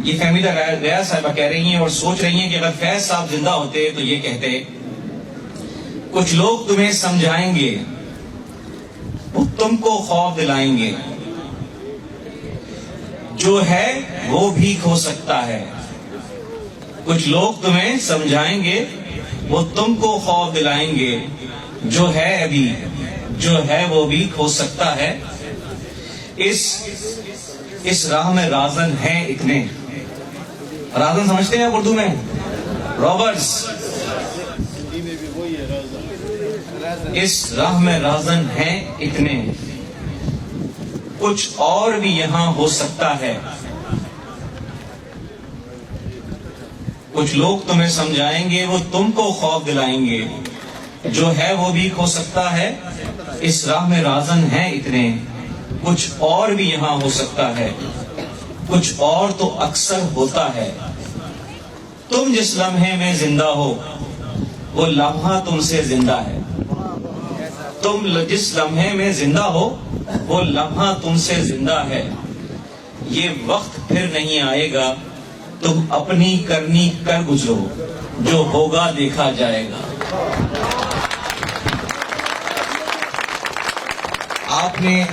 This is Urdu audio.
یہ فہمیدہ ریاض صاحبہ کہہ رہی ہیں اور سوچ رہی ہیں کہ اگر فیض صاحب زندہ ہوتے تو یہ کہتے کچھ لوگ تمہیں سمجھائیں گے، وہ تم کو خوف دلائیں گے، جو ہے وہ بھی کھو سکتا ہے۔ کچھ لوگ تمہیں سمجھائیں گے، وہ تم کو خوف دلائیں گے، جو ہے ابھی جو ہے وہ بھی کھو سکتا ہے۔ اس راہ میں رازن ہیں اتنے، رازن سمجھتے ہیں اردو میں؟ رابرز۔ اس راہ میں رازن ہیں اتنے، کچھ اور بھی یہاں ہو سکتا ہے۔ کچھ لوگ تمہیں سمجھائیں گے، وہ تم کو خوف دلائیں گے، جو ہے وہ بھی کھو سکتا ہے۔ اس راہ میں رازن ہیں اتنے، کچھ اور بھی یہاں ہو سکتا ہے، کچھ اور تو اکثر ہوتا ہے۔ تم جس لمحے میں زندہ ہو، وہ لمحہ تم سے زندہ ہے۔ تم جس لمحے میں زندہ ہو، وہ لمحہ تم سے زندہ ہے۔ یہ وقت پھر نہیں آئے گا، تم اپنی کرنی کر گزرو، جو ہوگا دیکھا جائے گا۔ آپ نے